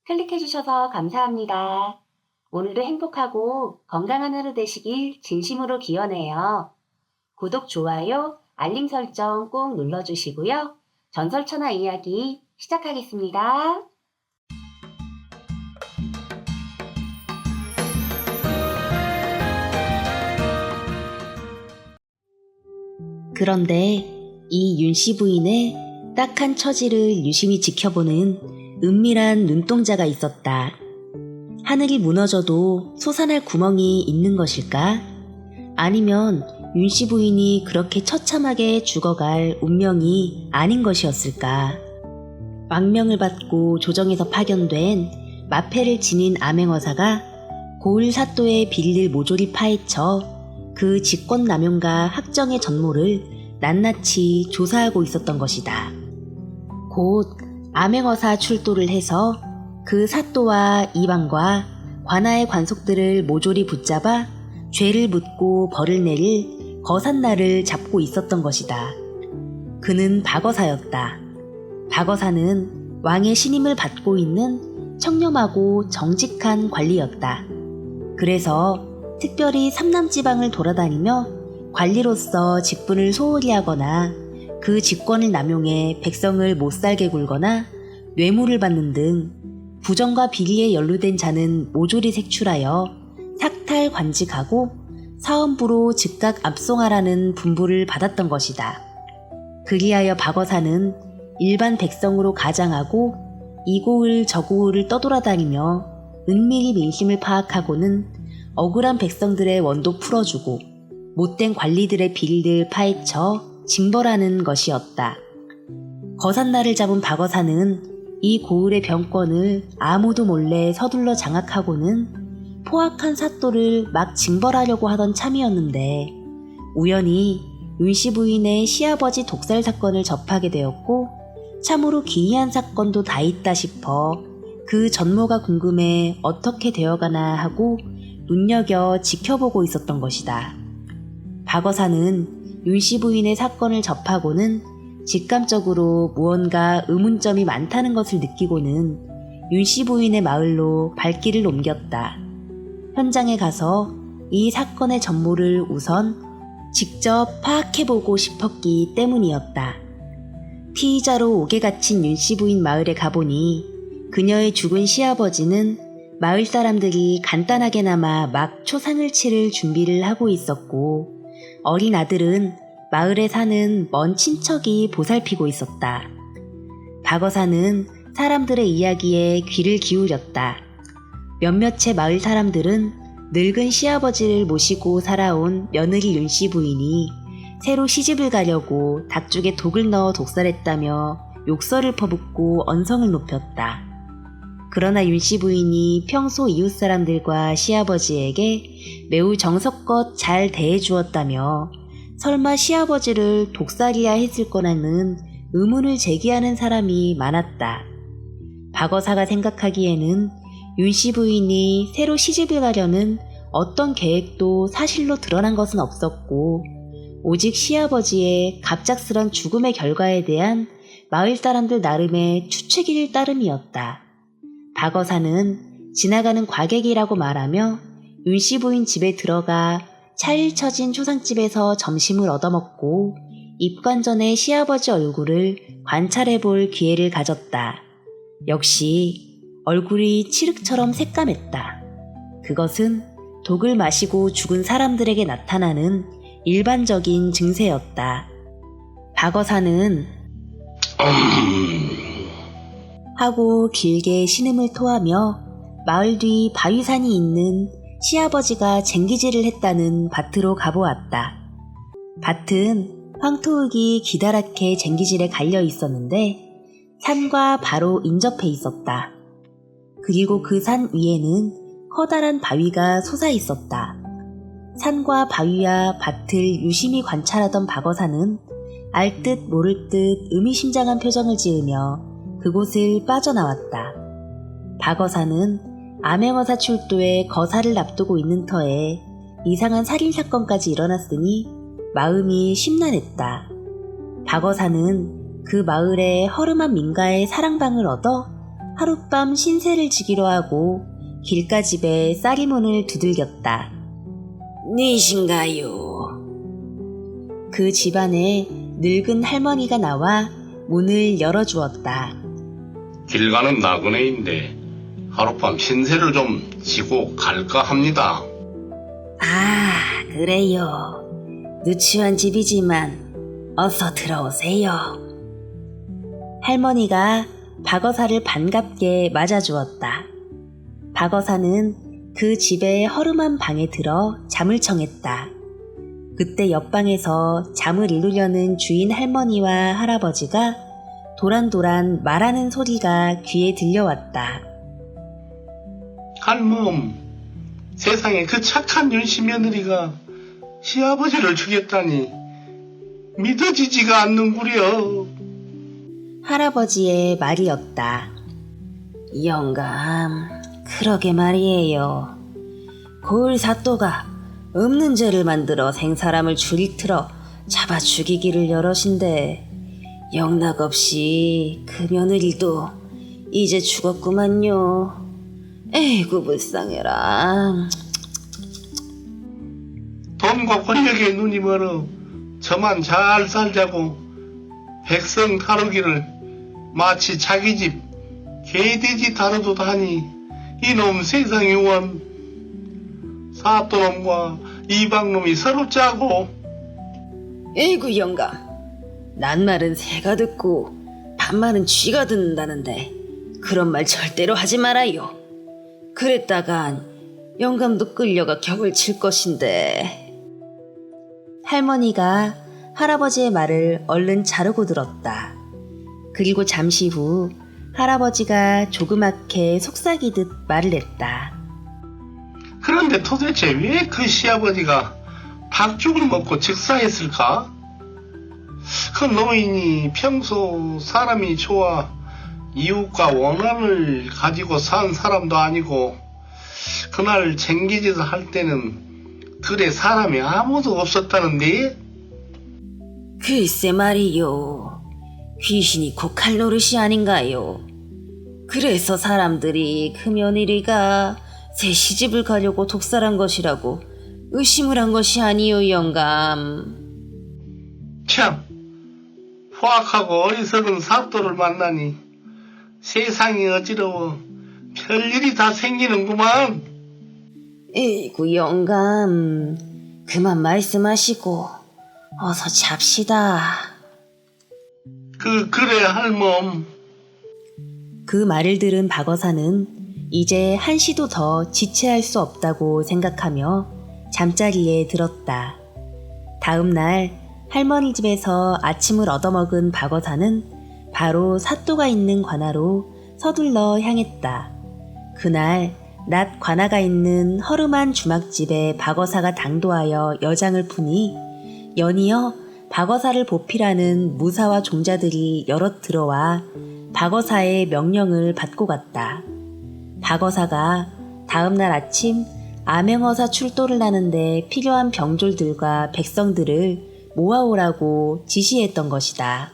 클릭해주셔서 감사합니다. 오늘도 행복하고 건강한 하루 되시길 진심으로 기원해요. 구독, 좋아요, 알림 설정 꼭 눌러주시고요. 전설천하 이야기 시작하겠습니다. 그런데 이 윤씨 부인의 딱한 처지를 유심히 지켜보는 은밀한 눈동자가 있었다. 하늘이 무너져도 솟아날 구멍이 있는 것일까? 아니면 윤씨 부인이 그렇게 처참하게 죽어갈 운명이 아닌 것이었을까? 망명을 받고 조정에서 파견된 마패를 지닌 암행어사가 고을 사또의 비리를 모조리 파헤쳐 그 직권남용과 학정의 전모를 낱낱이 조사하고 있었던 것이다. 곧 암행어사 출도를 해서 그 사또와 이방과 관아의 관속들을 모조리 붙잡아 죄를 묻고 벌을 내릴 거삿날을 잡고 있었던 것이다. 그는 박어사였다. 박어사는 왕의 신임을 받고 있는 청렴하고 정직한 관리였다. 그래서 특별히 삼남지방을 돌아다니며 관리로서 직분을 소홀히 하거나 그 직권을 남용해 백성을 못살게 굴거나 뇌물을 받는 등 부정과 비리에 연루된 자는 모조리 색출하여 삭탈관직하고 사헌부로 즉각 압송하라는 분부를 받았던 것이다. 그리하여 박어사는 일반 백성으로 가장하고 이고을 저고을을 떠돌아다니며 은밀히 민심을 파악하고는 억울한 백성들의 원도 풀어주고 못된 관리들의 비리를 파헤쳐 징벌하는 것이었다. 거삿날을 잡은 박어사는 이 고을의 병권을 아무도 몰래 서둘러 장악하고는 포악한 사또를 막 징벌하려고 하던 참이었는데 우연히 윤씨 부인의 시아버지 독살 사건을 접하게 되었고 참으로 기이한 사건도 다 있다 싶어 그 전모가 궁금해 어떻게 되어가나 하고 눈여겨 지켜보고 있었던 것이다. 박어사는 윤씨 부인의 사건을 접하고는 직감적으로 무언가 의문점이 많다는 것을 느끼고는 윤씨 부인의 마을로 발길을 옮겼다. 현장에 가서 이 사건의 전모를 우선 직접 파악해보고 싶었기 때문이었다. 피의자로 옥에 갇힌 윤씨 부인 마을에 가보니 그녀의 죽은 시아버지는 마을 사람들이 간단하게나마 막 초상을 치를 준비를 하고 있었고 어린 아들은 마을에 사는 먼 친척이 보살피고 있었다. 박어사는 사람들의 이야기에 귀를 기울였다. 몇몇의 마을 사람들은 늙은 시아버지를 모시고 살아온 며느리 윤씨 부인이 새로 시집을 가려고 닭죽에 독을 넣어 독살했다며 욕설을 퍼붓고 언성을 높였다. 그러나 윤씨 부인이 평소 이웃 사람들과 시아버지에게 매우 정성껏 잘 대해주었다며 설마 시아버지를 독살이야 했을 거라는 의문을 제기하는 사람이 많았다. 박어사가 생각하기에는 윤씨 부인이 새로 시집을 가려는 어떤 계획도 사실로 드러난 것은 없었고 오직 시아버지의 갑작스런 죽음의 결과에 대한 마을 사람들 나름의 추측일 따름이었다. 박어사는 지나가는 과객이라고 말하며 윤씨 부인 집에 들어가 차일 처진 초상집에서 점심을 얻어먹고 입관 전에 시아버지 얼굴을 관찰해 볼 기회를 가졌다. 역시 얼굴이 칠흑처럼 새까맸다. 그것은 독을 마시고 죽은 사람들에게 나타나는 일반적인 증세였다. 박어사는 하고 길게 신음을 토하며 마을 뒤 바위산이 있는 시아버지가 쟁기질을 했다는 밭으로 가보았다. 밭은 황토흙이 기다랗게 쟁기질에 갈려 있었는데 산과 바로 인접해 있었다. 그리고 그 산 위에는 커다란 바위가 솟아 있었다. 산과 바위와 밭을 유심히 관찰하던 박어사는 알 듯 모를 듯 의미심장한 표정을 지으며 그곳을 빠져나왔다. 박어사는 암행어사 출도에 거사를 앞두고 있는 터에 이상한 살인사건까지 일어났으니 마음이 심란했다. 박어사는 그 마을의 허름한 민가의 사랑방을 얻어 하룻밤 신세를 지기로 하고 길가집에 쌀이문을 두들겼다. 니신가요? 그 집안에 늙은 할머니가 나와 문을 열어주었다. 길 가는 나그네인데 하룻밤 신세를 좀 지고 갈까 합니다. 아, 그래요. 누추한 집이지만 어서 들어오세요. 할머니가 박어사를 반갑게 맞아주었다. 박어사는 그 집의 허름한 방에 들어 잠을 청했다. 그때 옆방에서 잠을 이루려는 주인 할머니와 할아버지가 도란도란 말하는 소리가 귀에 들려왔다. 할멈, 세상에 그 착한 윤씨 며느리가 시아버지를 죽였다니 믿어지지가 않는구려. 할아버지의 말이었다. 영감, 그러게 말이에요. 고을 사또가 없는 죄를 만들어 생사람을 줄이틀어 잡아 죽이기를 여럿인데 영락없이 그 며느리도 이제 죽었구만요. 에이구 불쌍해라. 돈과 권력에 눈이 멀어 저만 잘 살자고 백성 다루기를 마치 자기 집 개돼지 다루듯 하니 이놈 세상의 원 사또놈과 이방놈이 서로 짜고. 에이구 영감, 낱말은 새가 듣고 반말은 쥐가 듣는다는데 그런 말 절대로 하지 말아요. 그랬다간 영감도 끌려가 격을 칠 것인데. 할머니가 할아버지의 말을 얼른 자르고 들었다. 그리고 잠시 후 할아버지가 조그맣게 속삭이듯 말을 했다. 그런데 도대체 왜 그 시아버지가 닭죽을 먹고 즉사했을까? 그 노인이 평소 사람이 좋아 이웃과 원한을 가지고 산 사람도 아니고 그날 쟁기짓을 할 때는 들에 사람이 아무도 없었다는데? 글쎄 말이요. 귀신이 곡할 노릇이 아닌가요? 그래서 사람들이 그 며느리가 새 시집을 가려고 독살한 것이라고 의심을 한 것이 아니요, 영감. 참, 포악하고 어리석은 사또를 만나니 세상이 어지러워 별일이 다 생기는구만. 에이구, 영감. 그만 말씀하시고 어서 잡시다. 그래 할멈. 그 말을 들은 박어사는 이제 한시도 더 지체할 수 없다고 생각하며 잠자리에 들었다. 다음 날 할머니 집에서 아침을 얻어먹은 박어사는 바로 사또가 있는 관아로 서둘러 향했다. 그날 낮 관아가 있는 허름한 주막집에 박어사가 당도하여 여장을 푸니 연이어 박어사를 보필하는 무사와 종자들이 여럿 들어와 박어사의 명령을 받고 갔다. 박어사가 다음날 아침 암행어사 출도를 하는데 필요한 병졸들과 백성들을 모아오라고 지시했던 것이다.